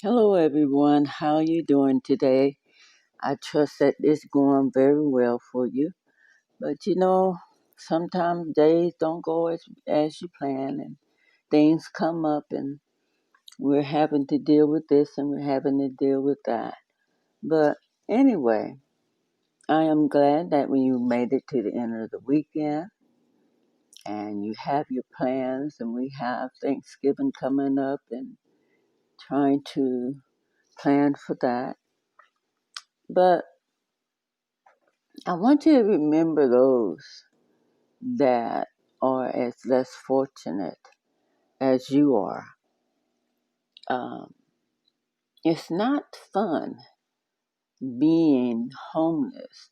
Hello everyone, how you doing today? I trust that it's going very well for you. But sometimes days don't go as you plan and things come up and we're having to deal with this and we're having to deal with that. But anyway, I am glad that when you made it to the end of the weekend and you have your plans and we have Thanksgiving coming up and trying to plan for that. But I want you to remember those that are as less fortunate as you are. Um, it's not fun being homeless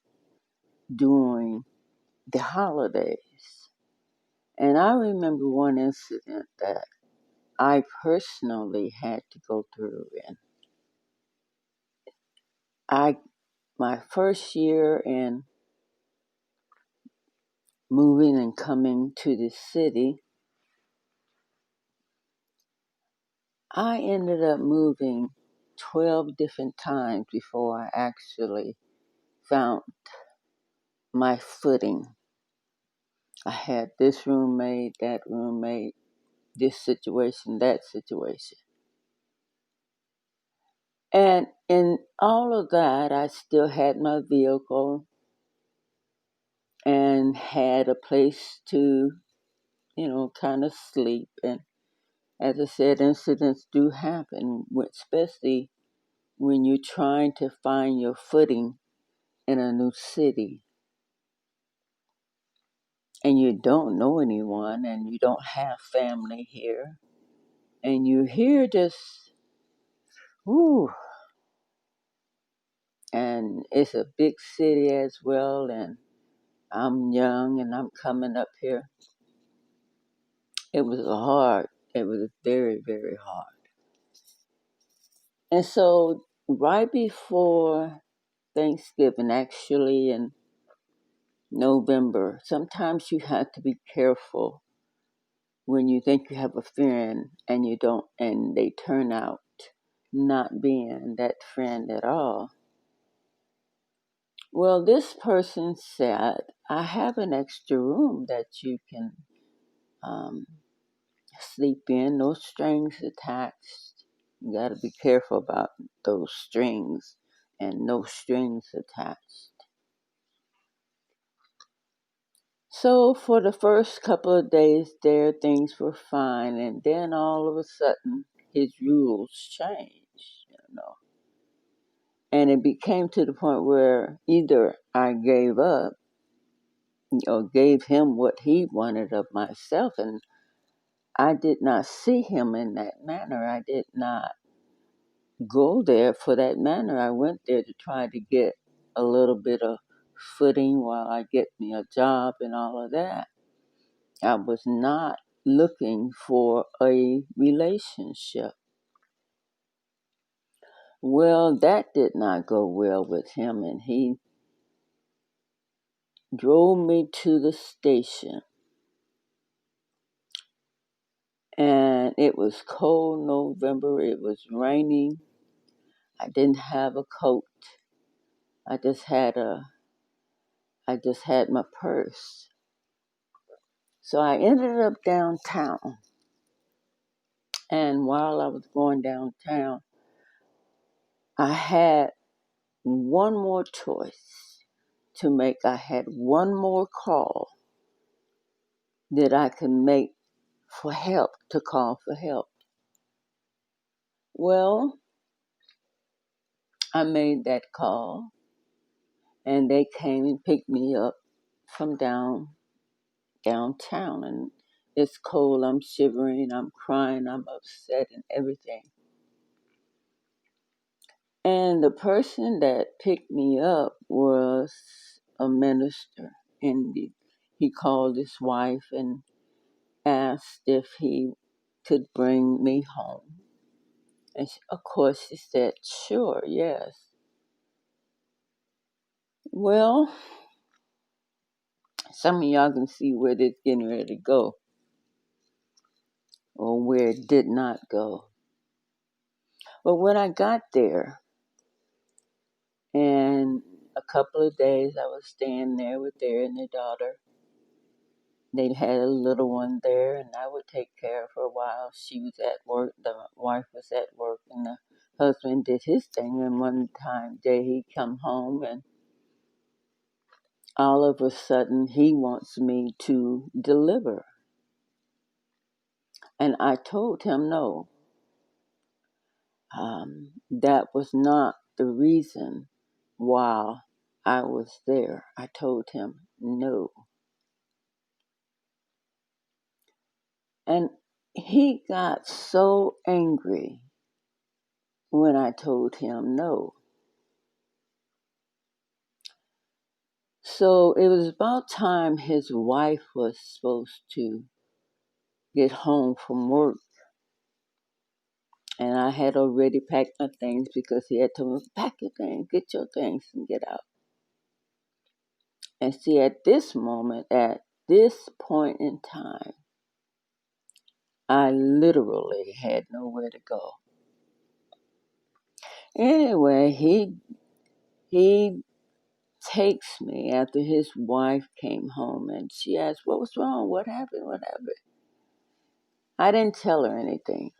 during the holidays. And I remember one incident that I personally had to go through. And my first year in moving and coming to the city, I ended up moving 12 different times before I actually found my footing. I had this roommate, that roommate, this situation, that situation. And in all of that, I still had my vehicle and had a place to, kind of sleep. And as I said, incidents do happen, especially when you're trying to find your footing in a new city and you don't know anyone and you don't have family here and you're here just, whoo, and it's a big city as well, and I'm young and I'm coming up here. It was very, very hard. And so right before Thanksgiving, actually in November, sometimes you have to be careful when you think you have a friend and you don't, and they turn out not being that friend at all. Well, this person said, I have an extra room that you can um, sleep in, no strings attached. You got to be careful about those strings and no strings attached. So for the first couple of days there, things were fine, and then all of a sudden, his rules changed. And it became to the point where either I gave up or gave him what he wanted of myself, and I did not see him in that manner. I did not go there for that manner. I went there to try to get a little bit of footing while I get me a job and all of that. I was not looking for a relationship. Well, that did not go well with him, and he drove me to the station. And it was cold November, it was raining. I didn't have a coat. I just had my purse. So I ended up downtown. And while I was going downtown, I had one more choice to make. I had one more call that I could make for help, to call for help. Well, I made that call and they came and picked me up from downtown, and it's cold, I'm shivering, I'm crying, I'm upset and everything. And the person that picked me up was a minister, and he called his wife and asked if he could bring me home. And of course she said, sure, yes. Well, some of y'all can see where this getting ready to go, or where it did not go. But when I got there, and a couple of days I was staying there with their and their daughter. They had a little one there, and I would take care of her while she was at work. The wife was at work, and the husband did his thing. And one day he come home, and all of a sudden he wants me to deliver. And I told him no. That was not the reason why I was there. I told him no. And he got so angry when I told him no. So it was about time his wife was supposed to get home from work. And I had already packed my things because he had told me, pack your things, get your things, and get out. And see, at this point in time, I literally had nowhere to go. Anyway, he takes me after his wife came home, and she asked, what was wrong? What happened? What happened? I didn't tell her anything.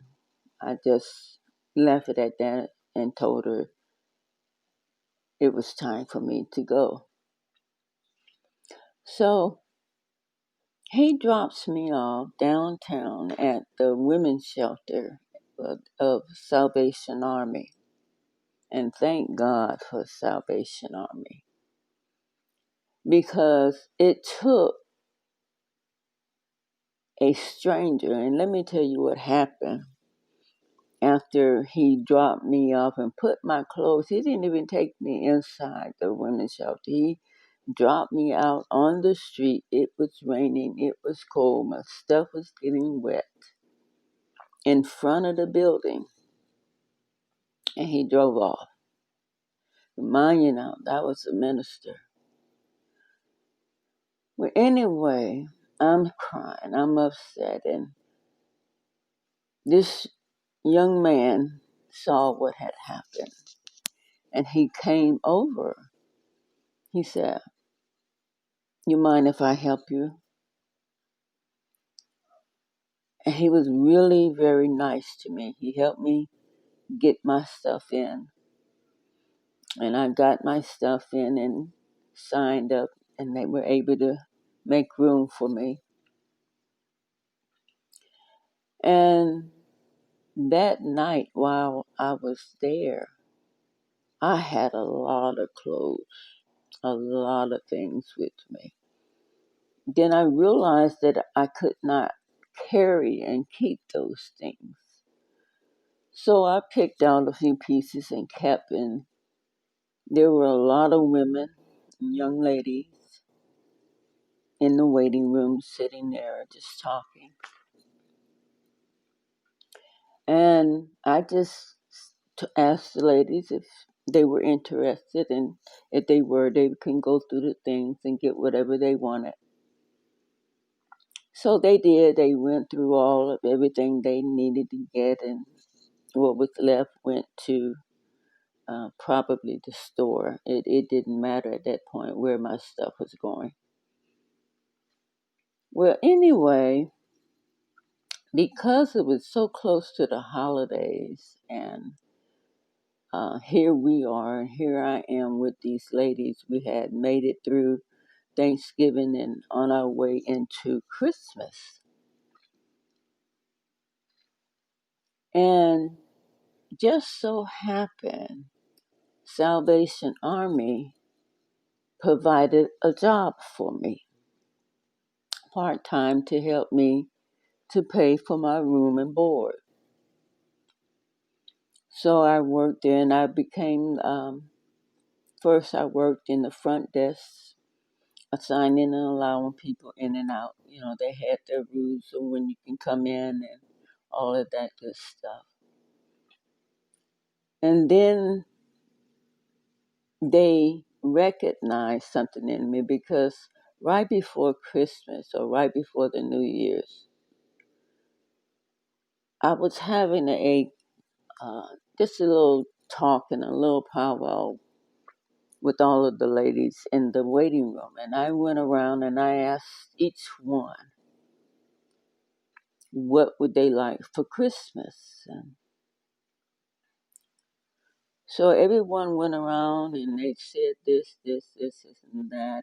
I just left it at that and told her it was time for me to go. So he drops me off downtown at the women's shelter of Salvation Army. And thank God for Salvation Army. Because it took a stranger, and let me tell you what happened. After he dropped me off and put my clothes, he didn't even take me inside the women's shelter. He dropped me out on the street. It was raining. It was cold. My stuff was getting wet in front of the building. And he drove off. Mind you now, that was the minister. Well, anyway, I'm crying. I'm upset. And this young man saw what had happened. And he came over. He said, you mind if I help you? And he was really very nice to me. He helped me get my stuff in. And I got my stuff in and signed up, and they were able to make room for me. And that night while I was there, I had a lot of clothes, a lot of things with me. Then I realized that I could not carry and keep those things. So I picked out a few pieces and kept, and there were a lot of women, young ladies, in the waiting room sitting there just talking. And I just asked the ladies if they were interested, and if they were, they can go through the things and get whatever they wanted. So they did. They went through all of everything they needed to get, and what was left went to probably the store. It didn't matter at that point where my stuff was going. Well, anyway, because it was so close to the holidays, and here we are, here I am with these ladies. We had made it through Thanksgiving and on our way into Christmas. And just so happened, Salvation Army provided a job for me, part-time, to help me to pay for my room and board. So I worked there, and I became, first I worked in the front desk, assigning and allowing people in and out. You know, they had their rules of when you can come in and all of that good stuff. And then they recognized something in me, because right before Christmas or right before the New Year's, I was having uh, just a little talk and a little powwow with all of the ladies in the waiting room. And I went around and I asked each one what would they like for Christmas. And so everyone went around and they said this, and that.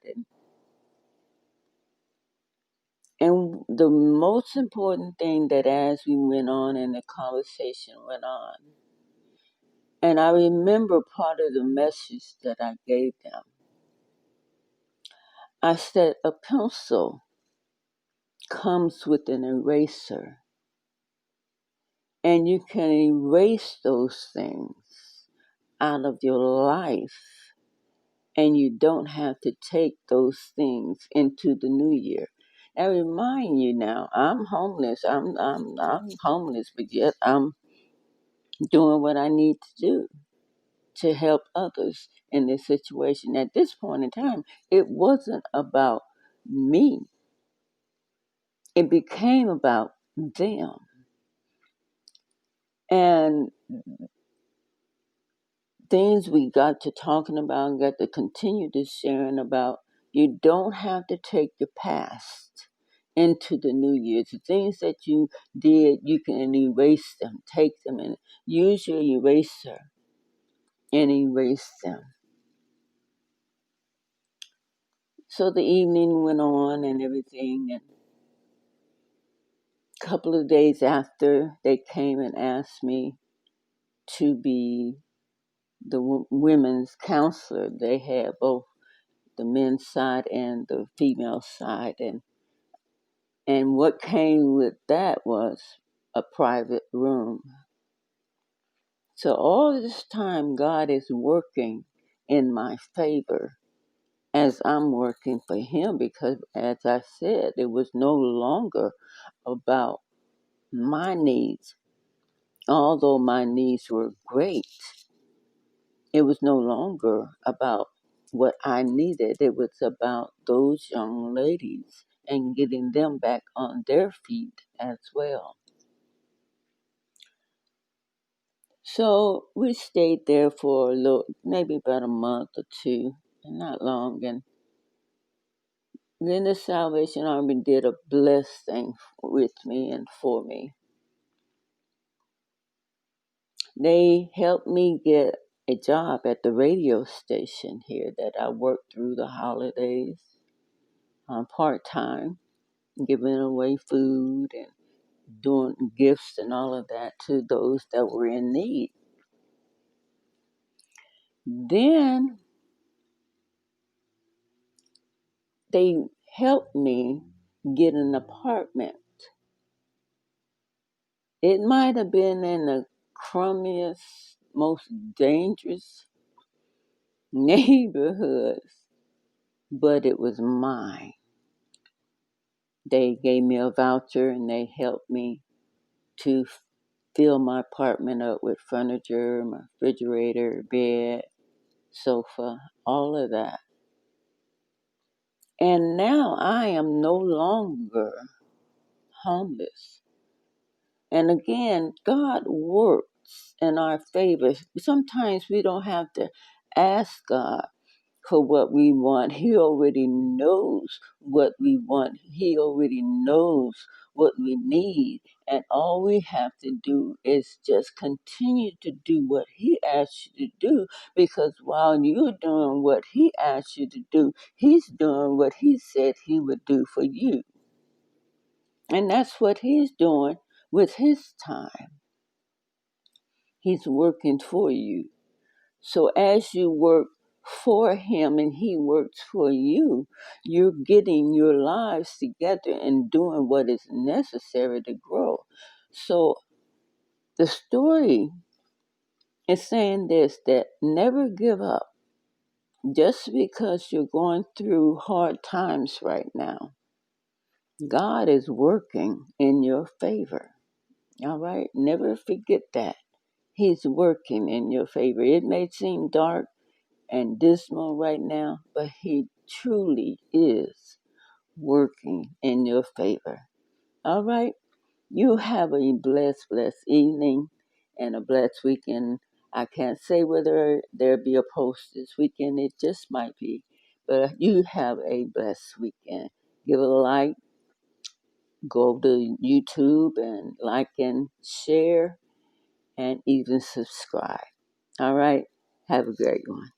And the most important thing that as we went on and the conversation went on, and I remember part of the message that I gave them, I said a pencil comes with an eraser, and you can erase those things out of your life, and you don't have to take those things into the new year. I remind you now, I'm homeless. I'm homeless, but yet I'm doing what I need to do to help others in this situation. At this point in time, it wasn't about me. It became about them. And things we got to talking about, got to continue to sharing about. You don't have to take your past into the new year. The things that you did, you can erase them, take them, and use your eraser and erase them. So the evening went on and everything, and a couple of days after, they came and asked me to be the women's counselor. They had both the men's side and the female side, and what came with that was a private room. So all this time, God is working in my favor as I'm working for Him, because, as I said, it was no longer about my needs. Although my needs were great, it was no longer about what I needed. It was about those young ladies and getting them back on their feet as well. So we stayed there for a little, maybe about a month or two, not long. And then the Salvation Army did a blessed thing with me and for me. They helped me get a job at the radio station here that I worked through the holidays part-time, giving away food and doing gifts and all of that to those that were in need. Then they helped me get an apartment. It might have been in the crummiest, most dangerous neighborhoods, but it was mine. They gave me a voucher and they helped me to fill my apartment up with furniture, my refrigerator, bed, sofa, all of that. And now I am no longer homeless. And again, God works in our favor. Sometimes we don't have to ask God for what we want. He already knows what we want. He already knows what we need. And all we have to do is just continue to do what He asks you to do, because while you're doing what He asks you to do, He's doing what He said He would do for you. And that's what He's doing with His time. He's working for you. So as you work for Him and He works for you, you're getting your lives together and doing what is necessary to grow. So the story is saying this, that never give up. Just because you're going through hard times right now, God is working in your favor. All right? Never forget that. He's working in your favor. It may seem dark and dismal right now, but He truly is working in your favor. All right? You have a blessed evening, and a blessed weekend. I can't say whether there'll be a post this weekend. It just might be. But you have a blessed weekend. Give it a like. Go to YouTube and like and share and even subscribe. All right. Have a great one.